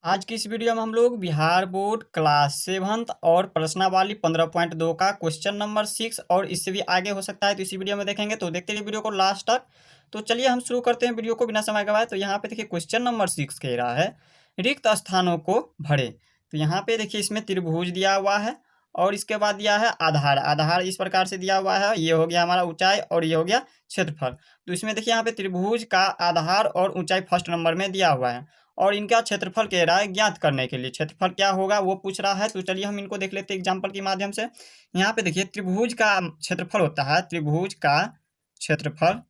आज की इस वीडियो में हम लोग बिहार बोर्ड क्लास 7th और प्रश्नावली 15.2 का क्वेश्चन नंबर 6 और इससे भी आगे हो सकता है तो इसी वीडियो में देखेंगे। तो देखते रहिए वीडियो को लास्ट तक। तो चलिए हम शुरू करते हैं वीडियो को बिना समय गवाए। तो यहाँ पे देखिए क्वेश्चन नंबर 6 कह रहा है रिक्त स्थानों को भरे। तो यहाँ पे देखिए इसमें त्रिभुज दिया हुआ है और इसके बाद दिया है आधार। आधार इस प्रकार से दिया हुआ है, ये हो गया हमारा ऊंचाई और ये हो गया क्षेत्रफल। तो इसमें देखिए यहाँ पे त्रिभुज का आधार और ऊंचाई फर्स्ट नंबर में दिया हुआ है और इनका क्षेत्रफल कह रहा है ज्ञात करने के लिए। क्षेत्रफल क्या होगा वो पूछ रहा है। तो चलिए हम इनको देख लेते हैं एग्जाम्पल के माध्यम से। यहाँ पे देखिए त्रिभुज का क्षेत्रफल होता है, त्रिभुज का क्षेत्रफल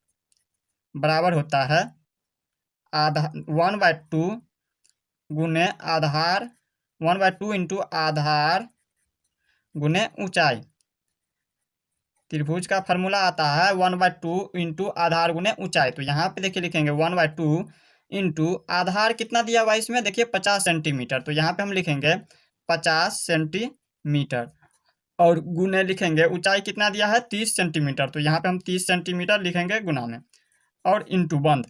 बराबर होता है आधा 1/2 गुने आधार 1/2 इंटू आधार गुने ऊंचाई। त्रिभुज का फॉर्मूला आता है 1/2 इंटू आधार गुने ऊंचाई। तो यहाँ पे देखिए लिखेंगे 1/2 इंटू आधार कितना दिया हुआ है इसमें देखिए 50 सेंटीमीटर। तो यहाँ पे हम लिखेंगे 50 सेंटीमीटर और गुने लिखेंगे ऊंचाई कितना दिया है 30 सेंटीमीटर। तो यहाँ पे हम 30 सेंटीमीटर लिखेंगे गुना में और इंटू बंद।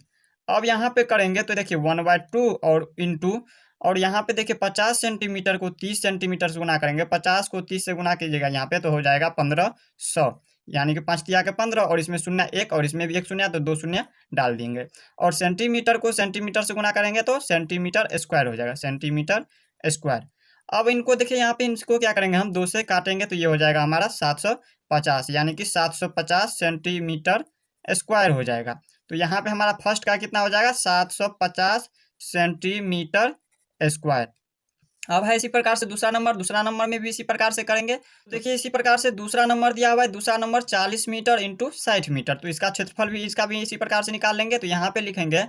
अब यहाँ पे करेंगे तो देखिए 1/2 और इंटू और यहाँ पे देखिए 50 सेंटीमीटर को 30 सेंटीमीटर से गुना करेंगे। 50 को 30 से गुना कीजिएगा यहाँ पे तो हो जाएगा 1500, यानी कि 5 तिया के 15 और इसमें शून्य एक और इसमें भी एक शून्य तो 2 शून्य डाल देंगे। और सेंटीमीटर को सेंटीमीटर से गुना करेंगे तो सेंटीमीटर स्क्वायर हो जाएगा, सेंटीमीटर स्क्वायर। अब इनको देखिए यहाँ पे इसको क्या करेंगे हम 2 से काटेंगे तो ये हो जाएगा हमारा 750, यानी कि 750 सेंटीमीटर स्क्वायर हो जाएगा। तो यहाँ पे हमारा फर्स्ट का कितना हो जाएगा 750 सेंटीमीटर स्क्वायर। अब है इसी प्रकार से दूसरा नंबर में भी इसी प्रकार से करेंगे। देखिए इसी प्रकार से दूसरा नंबर दिया हुआ है, दूसरा नंबर 40 मीटर इंटू 60 मीटर। तो इसका क्षेत्रफल भी इसका भी इसी प्रकार से निकाल लेंगे। तो यहाँ पे लिखेंगे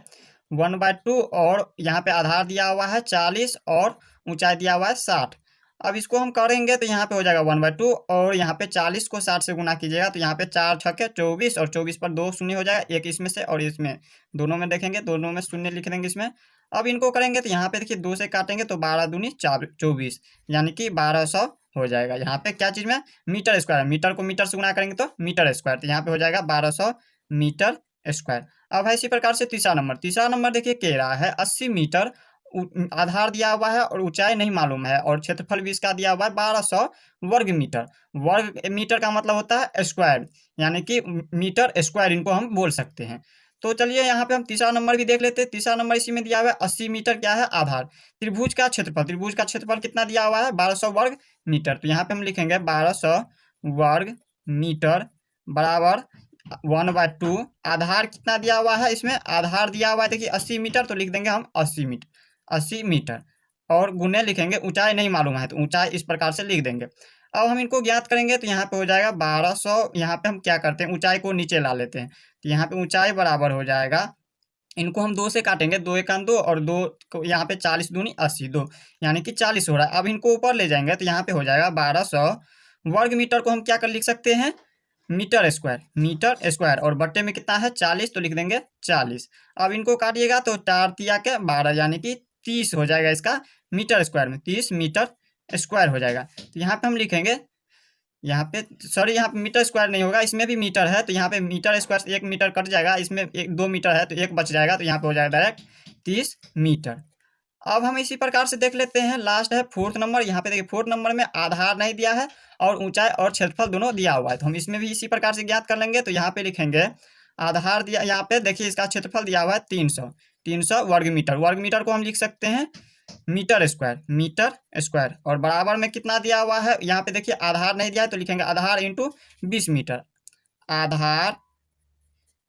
1/2 और यहाँ पे आधार दिया हुआ है 40 और ऊंचाई दिया हुआ है 60। अब इसको हम करेंगे तो यहाँ पे हो जाएगा 1/2 और यहाँ पे 40 को 60 से गुना कीजिएगा तो यहाँ पे 4 छक्के 24 और 24 पर 2 शून्य हो जाएगा, एक इसमें से और इसमें दोनों में देखेंगे, दोनों में शून्य लिख देंगे इसमें। अब इनको करेंगे तो यहाँ पे देखिए 2 से काटेंगे तो 12 दूनी 24, यानी कि 1200 हो जाएगा। यहाँ पे क्या चीज़ में मीटर स्क्वायर, मीटर को मीटर से गुना करेंगे तो मीटर स्क्वायर, तो यहाँ पे हो जाएगा 1200 मीटर स्क्वायर। अब है इसी प्रकार से तीसरा नंबर देखिए कह रहा है 80 मीटर आधार दिया हुआ है और ऊंचाई नहीं मालूम है और क्षेत्रफल भी इसका दिया हुआ है 1200 वर्ग मीटर। वर्ग मीटर का मतलब होता है स्क्वायर, यानी कि मीटर स्क्वायर इनको हम बोल सकते हैं। तो चलिए यहाँ पे हम तीसरा नंबर भी देख लेते हैं। तीसरा नंबर इसी में दिया हुआ है 80 मीटर क्या है आधार। त्रिभुज का क्षेत्रफल कितना दिया हुआ है 1200 वर्ग मीटर। तो यहाँ पे हम लिखेंगे 1200 वर्ग मीटर बराबर 1/2 आधार कितना दिया हुआ है, इसमें आधार दिया हुआ है देखिए 80 मीटर तो लिख देंगे हम 80 मीटर और गुने लिखेंगे, ऊंचाई नहीं मालूम है तो ऊंचाई इस प्रकार से लिख देंगे। अब हम इनको ज्ञात करेंगे तो यहाँ पे हो जाएगा 1200, यहाँ पे हम क्या करते हैं ऊंचाई को नीचे ला लेते हैं तो यहाँ पे ऊंचाई बराबर हो जाएगा, इनको हम 2 से काटेंगे, 2 1 2 और 2 को यहाँ पे 40 दूनी 80 2, यानी कि 40 हो रहा है। अब इनको ऊपर ले जाएंगे तो यहाँ पे हो जाएगा 1200 वर्ग मीटर को हम क्या कर लिख सकते हैं मीटर स्क्वायर और बट्टे में कितना है 40 तो लिख देंगे 40। अब इनको काटिएगा तो 4 तिया के 12 यानी कि 30 हो जाएगा, इसका मीटर स्क्वायर में 30 मीटर स्क्वायर हो जाएगा। तो यहाँ पे हम लिखेंगे, यहाँ पे सॉरी यहाँ पे मीटर स्क्वायर नहीं होगा, इसमें भी मीटर है तो यहाँ पे मीटर स्क्वायर से 1 मीटर कट जाएगा, इसमें 2 मीटर है तो 1 बच जाएगा तो यहाँ पे हो जाएगा डायरेक्ट 30 मीटर। अब हम इसी प्रकार से देख लेते हैं, लास्ट है फोर्थ नंबर। यहाँ पे देखिए फोर्थ नंबर में आधार नहीं दिया है और ऊंचाई और क्षेत्रफल दोनों दिया हुआ है तो हम इसमें भी इसी प्रकार से ज्ञात कर लेंगे। तो यहाँ पे लिखेंगे आधार दिया, यहाँ पे देखिए इसका क्षेत्रफल दिया हुआ है 300 वर्ग मीटर को हम लिख सकते हैं मीटर स्क्वायर और बराबर में कितना दिया हुआ है, यहाँ पे देखिए आधार नहीं दिया है तो लिखेंगे आधार इंटू 20 मीटर, आधार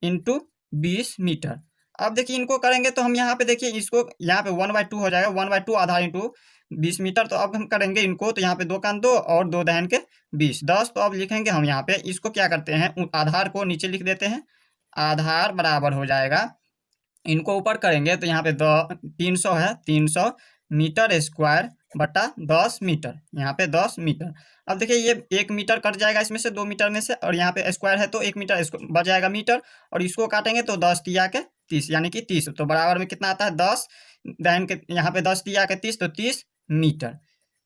इंटू 20 मीटर। अब देखिए इनको करेंगे तो हम यहाँ पे देखिए इसको यहाँ पे 1/2 हो जाएगा, 1/2 आधार इंटू 20 मीटर। तो अब हम करेंगे इनको तो यहाँ पे 2 कान 2 और 2 दहन के 20 10। तो अब लिखेंगे हम यहाँ पे इसको क्या करते हैं आधार को नीचे लिख देते हैं, आधार बराबर हो जाएगा, इनको ऊपर करेंगे तो यहाँ पे 300 है, 300 मीटर स्क्वायर बटा 10 मीटर, यहाँ पे 10 मीटर। अब देखिए ये 1 मीटर कट जाएगा इसमें से 2 मीटर में से और यहाँ पे स्क्वायर है तो 1 मीटर बच जाएगा मीटर और इसको काटेंगे तो 10 तिया के 30 यानी कि 30। तो बराबर में कितना आता है 10 दहन के यहाँ पे 10 तिया के 30 तो 30 मीटर।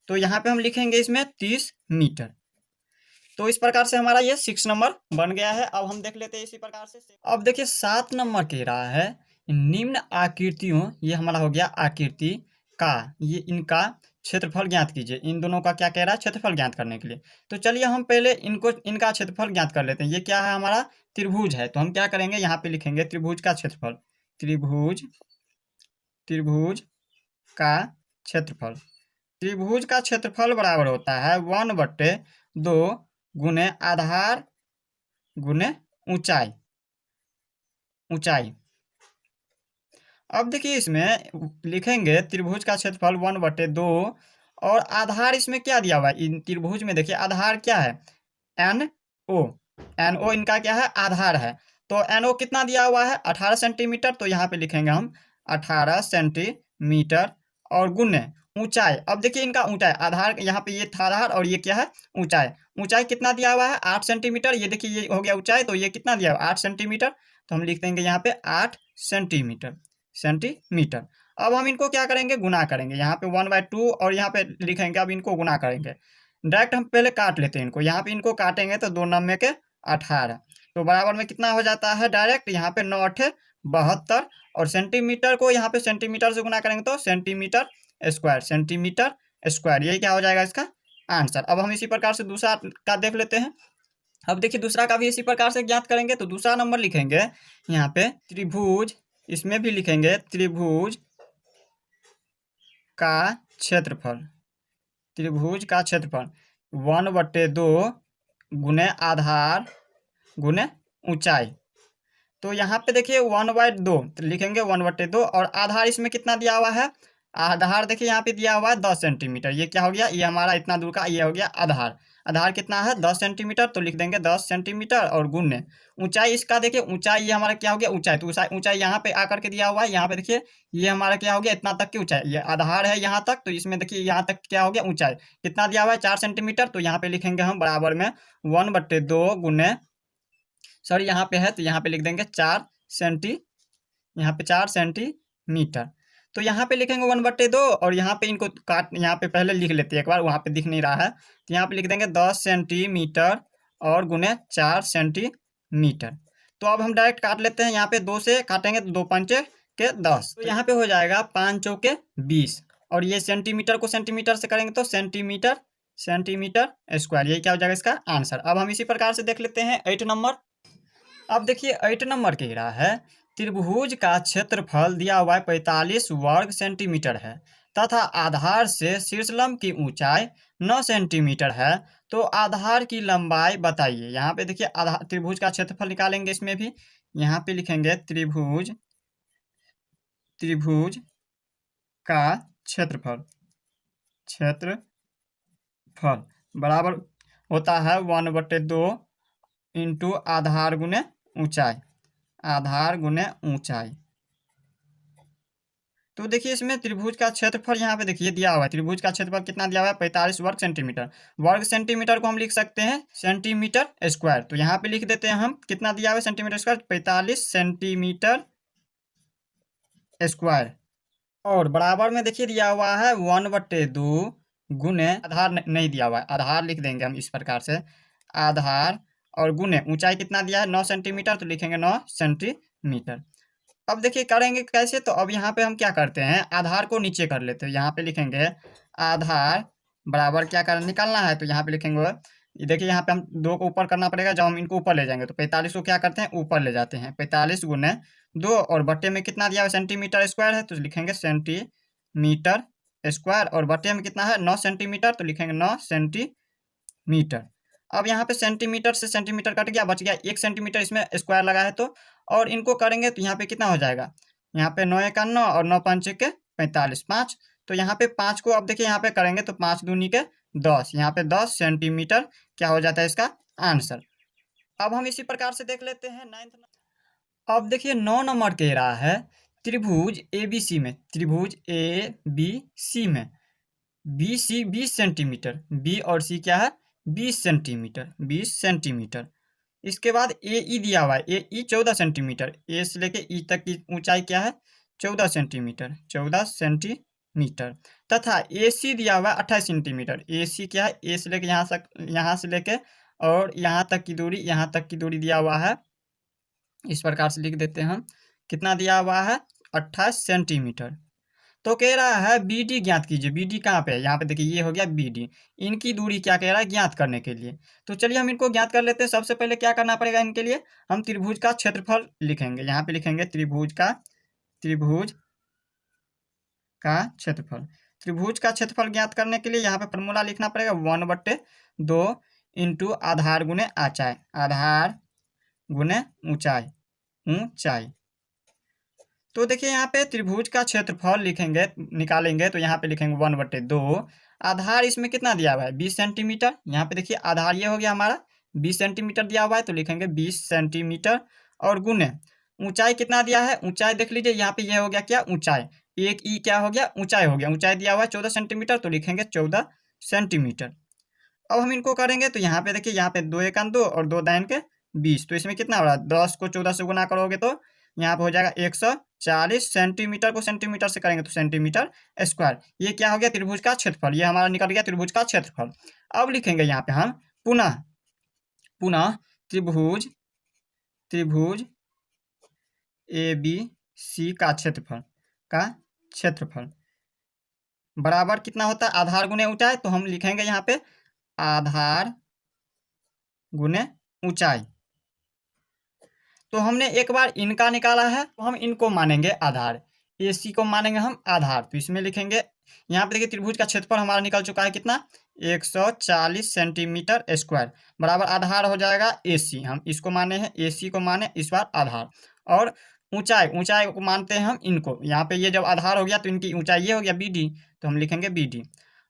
तो यहाँ पे हम लिखेंगे इसमें 30 मीटर। तो इस प्रकार से हमारा ये 6 नंबर बन गया है। अब हम देख लेते हैं इसी प्रकार से। अब देखिए 7 नंबर कह रहा है निम्न आकृतियों, ये हमारा हो गया आकृति का, ये इनका क्षेत्रफल ज्ञात कीजिए। इन दोनों का क्या कह रहा है, क्षेत्रफल ज्ञात करने के लिए। तो चलिए हम पहले इनको, इनका क्षेत्रफल ज्ञात कर लेते हैं। ये क्या है, हमारा त्रिभुज है। तो हम क्या करेंगे, यहाँ पे लिखेंगे त्रिभुज का क्षेत्रफल। त्रिभुज का क्षेत्रफल। त्रिभुज का क्षेत्रफल बराबर होता है 1/2 गुने आधार गुने ऊंचाई। अब देखिए इसमें लिखेंगे त्रिभुज का क्षेत्रफल 1/2 और आधार इसमें क्या दिया हुआ है, इन त्रिभुज में देखिए आधार क्या है, NO। NO इनका क्या है, आधार है। तो NO कितना दिया हुआ है, 18 सेंटीमीटर। तो यहाँ पे लिखेंगे हम 18 सेंटीमीटर और गुने ऊंचाई। अब देखिए इनका ऊंचाई, आधार यहाँ पे ये था आधार और ये क्या है, ऊंचाई। ऊंचाई कितना दिया हुआ है, 8 सेंटीमीटर। ये देखिए ये हो गया ऊंचाई, तो ये कितना दिया हुआ है, 8 सेंटीमीटर। तो हम लिख देंगे यहाँ पे 8 सेंटीमीटर। अब हम इनको क्या करेंगे, गुना करेंगे। यहाँ पे 1/2 और यहाँ पे लिखेंगे, अब इनको गुना करेंगे। डायरेक्ट हम पहले काट लेते हैं इनको। यहाँ पे इनको काटेंगे तो 2 9 के 18, तो बराबर में कितना हो जाता है, डायरेक्ट यहाँ पे 9 8 72। और सेंटीमीटर को यहाँ पे सेंटीमीटर से गुना करेंगे तो सेंटीमीटर स्क्वायर। यही क्या हो जाएगा इसका आंसर। अब हम इसी प्रकार से दूसरा का देख लेते हैं। अब देखिए दूसरा का भी इसी प्रकार से ज्ञात करेंगे। तो दूसरा नंबर लिखेंगे यहाँ पे त्रिभुज, इसमें भी लिखेंगे त्रिभुज का क्षेत्रफल। त्रिभुज का क्षेत्रफल 1/2 गुने आधार गुने ऊंचाई। तो यहाँ पे देखिए 1/2 तो लिखेंगे 1/2 और आधार इसमें कितना दिया हुआ है, आधार देखिए यहाँ पे दिया हुआ है 10 सेंटीमीटर। ये क्या हो गया, ये हमारा इतना दूर का ये हो गया आधार। आधार कितना है, 10 सेंटीमीटर। तो लिख देंगे 10 सेंटीमीटर और गुने ऊंचाई। इसका देखिए ऊंचाई, ये हमारा क्या हो गया, ऊंचाई। तो ऊंचाई यहाँ पे आकर के दिया हुआ है। यहाँ पे देखिए ये हमारा क्या हो गया, इतना तक की ऊंचाई। ये आधार है यहाँ तक, तो इसमें देखिए यहाँ तक क्या हो गया, ऊंचाई कितना दिया हुआ है, 4 सेंटीमीटर। तो यहाँ पे लिखेंगे हम बराबर में 1/2 गुने, सॉरी यहाँ पे है तो यहाँ पे लिख देंगे 4 सेंटी, यहाँ पे 4 सेंटीमीटर। तो यहाँ पे लिखेंगे 1/2 और यहाँ पे इनको काट, यहाँ पे पहले लिख लेते हैं एक बार, वहाँ पे दिख नहीं रहा है। तो यहाँ पे लिख देंगे 10 सेंटीमीटर और गुने 4 सेंटीमीटर। तो अब हम डायरेक्ट काट लेते हैं। यहाँ पे 2 से काटेंगे तो 2 पंचे के 10, तो यहाँ पे हो जाएगा 5 चौके 20। और ये सेंटीमीटर को सेंटीमीटर से करेंगे तो सेंटीमीटर स्क्वायर। यही क्या हो जाएगा इसका आंसर। अब हम इसी प्रकार से देख लेते हैं 8 नंबर। अब देखिए 8 नंबर कह रहा है त्रिभुज का क्षेत्रफल दिया हुआ है 45 वर्ग सेंटीमीटर है तथा आधार से शीर्षलंब की ऊंचाई 9 सेंटीमीटर है। तो आधार की लंबाई बताइए। यहाँ पे देखिए आधार, त्रिभुज का क्षेत्रफल निकालेंगे। इसमें भी यहाँ पे लिखेंगे त्रिभुज का क्षेत्रफल बराबर होता है 1/2 इंटू आधार गुने ऊंचाई। तो देखिए इसमें त्रिभुज का क्षेत्रफल यहाँ पे देखिए दिया हुआ है। त्रिभुज का क्षेत्रफल कितना दिया हुआ है, 45 वर्ग सेंटीमीटर। वर्ग सेंटीमीटर को हम लिख सकते हैं सेंटीमीटर स्क्वायर। तो यहाँ पे लिख देते हैं हम, कितना दिया हुआ है सेंटीमीटर स्क्वायर, 45 सेंटीमीटर स्क्वायर। और बराबर में देखिए दिया हुआ है 1/2 गुने, आधार नहीं दिया हुआ है, आधार लिख देंगे हम इस प्रकार से, आधार और गुने ऊंचाई कितना दिया है 9 सेंटीमीटर। तो लिखेंगे 9 सेंटीमीटर। अब देखिए करेंगे कैसे। तो अब यहाँ पे हम क्या करते हैं, आधार को नीचे कर लेते हैं। यहाँ पे लिखेंगे आधार बराबर क्या कर निकालना है, तो यहाँ पे लिखेंगे, ये देखिए यहाँ पे हम 2 को ऊपर करना पड़ेगा। जब हम इनको ऊपर ले जाएंगे तो 45 को क्या करते हैं, ऊपर ले जाते हैं। 45 गुने 2 और बट्टे में कितना दिया हुआ सेंटीमीटर स्क्वायर है, तो लिखेंगे सेंटीमीटर स्क्वायर। और बट्टे में कितना है 9 सेंटीमीटर, तो लिखेंगे 9 सेंटीमीटर। अब यहाँ पे सेंटीमीटर से सेंटीमीटर कट गया, बच गया 1 सेंटीमीटर इसमें स्क्वायर लगा है। तो और इनको करेंगे तो यहाँ पे कितना हो जाएगा, यहाँ पे 9 1 9 और 9 5 के 45 5। तो यहाँ पे 5 को अब देखिए यहाँ पे करेंगे तो 5 दूनी के 10, यहाँ पे 10 सेंटीमीटर क्या हो जाता है इसका आंसर। अब हम इसी प्रकार से देख लेते हैं 9th नंबर। अब देखिए 9 नंबर कह रहा है त्रिभुज ABC में, त्रिभुज ABC में BC 20 सेंटीमीटर, B और C क्या है 20 सेंटीमीटर। इसके बाद AE दिया हुआ है, AE 14 सेंटीमीटर। A से लेके E तक की ऊंचाई क्या है 14 सेंटीमीटर। तथा AC दिया हुआ है 28 सेंटीमीटर। AC क्या है, A से लेके यहाँ से लेके और यहाँ तक की दूरी दिया हुआ है। इस प्रकार से लिख देते हैं हम, कितना दिया हुआ है 28 सेंटीमीटर। तो कह रहा है बी डी ज्ञात कीजिए। बी डी कहाँ पे है, यहाँ पे देखिए ये हो गया बी डी। इनकी दूरी क्या कह रहा है, ज्ञात करने के लिए। तो चलिए हम इनको ज्ञात कर लेते हैं। सबसे पहले क्या करना पड़ेगा इनके लिए, हम त्रिभुज का क्षेत्रफल लिखेंगे। यहाँ पे लिखेंगे त्रिभुज का क्षेत्रफल। त्रिभुज का क्षेत्रफल ज्ञात करने के लिए यहाँ पे फॉर्मूला लिखना पड़ेगा 1/2 इंटू आधार गुने आचाय, आधार गुने ऊंचाई, ऊंचाई। तो देखिए यहाँ पे त्रिभुज का क्षेत्रफल लिखेंगे, निकालेंगे तो यहाँ पे लिखेंगे 1/2। आधार इसमें कितना दिया हुआ है, 20 सेंटीमीटर। यहाँ पे देखिए आधार ये हो गया हमारा 20 सेंटीमीटर दिया हुआ है, तो लिखेंगे 20 सेंटीमीटर। और गुने ऊंचाई कितना दिया है, ऊंचाई देख लीजिए यहाँ पे ये हो गया क्या, ऊंचाई। एक ई क्या हो गया, ऊंचाई हो गया। ऊंचाई दिया हुआ है 14 सेंटीमीटर, तो लिखेंगे 14 सेंटीमीटर। अब हम इनको करेंगे तो यहाँ पे देखिए, यहाँ पे 2 एकान 2 और 2 दाइन के 20, तो इसमें कितना हो रहा है, 10 को 14 से गुना करोगे तो यहाँ पे हो जाएगा 140 सेंटीमीटर। को सेंटीमीटर से करेंगे तो सेंटीमीटर स्क्वायर। ये क्या हो गया, त्रिभुज का क्षेत्रफल। ये हमारा निकल गया त्रिभुज का क्षेत्रफल। अब लिखेंगे यहाँ पे हम पुनः पुनः त्रिभुज त्रिभुज ए बी सी का क्षेत्रफल बराबर कितना होता है, आधार गुने ऊंचाई। तो हम लिखेंगे यहाँ पे आधार गुने ऊंचाई। तो हमने एक बार इनका निकाला है, तो हम इनको मानेंगे आधार, AC को मानेंगे हम आधार। तो इसमें लिखेंगे, यहाँ पे देखिए त्रिभुज का क्षेत्रफल हमारा निकल चुका है कितना, 140 सेंटीमीटर स्क्वायर बराबर आधार हो जाएगा AC। हम इसको माने हैं, AC को माने इस बार आधार। और ऊंचाई को मानते हैं हम इनको। यहाँ पे ये जब आधार हो गया तो इनकी ऊंचाई ये हो गया BD, तो हम लिखेंगे BD।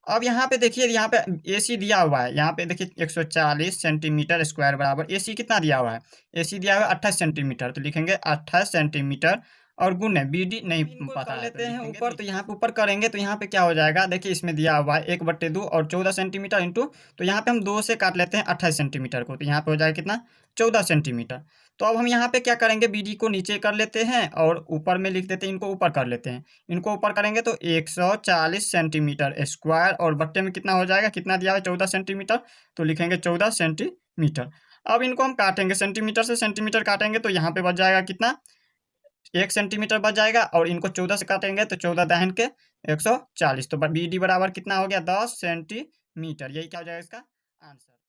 अब यहाँ पे देखिए, यहाँ पे AC दिया हुआ है, यहाँ पे देखिए 140 सेंटीमीटर स्क्वायर बराबर AC कितना दिया हुआ है, AC दिया हुआ है 28 सेंटीमीटर, तो लिखेंगे 28 सेंटीमीटर। और गुने BD नहीं पता है लेते हैं ऊपर, तो यहाँ पे ऊपर करेंगे तो यहाँ पे क्या हो जाएगा, देखिए इसमें दिया हुआ है 1/2 और 14 सेंटीमीटर इंटू, तो यहाँ पे हम 2 से काट लेते हैं 28 सेंटीमीटर को, तो यहाँ पे हो जाएगा कितना, 14 सेंटीमीटर। तो अब हम यहाँ पे क्या करेंगे, BD को नीचे कर लेते हैं और ऊपर में लिख देते हैं, इनको ऊपर कर लेते हैं। इनको ऊपर करेंगे तो 140 सेंटीमीटर स्क्वायर और बट्टे में कितना हो जाएगा, कितना दिया है 14 सेंटीमीटर, तो लिखेंगे 14 सेंटीमीटर। अब इनको हम काटेंगे, सेंटीमीटर से सेंटीमीटर काटेंगे तो यहाँ पे बच जाएगा कितना, 1 सेंटीमीटर बच जाएगा। और इनको 14 से काटेंगे तो 14 दाहिन के 140, तो BD बराबर कितना हो गया, 10 सेंटीमीटर। यही क्या हो जाएगा इसका आंसर।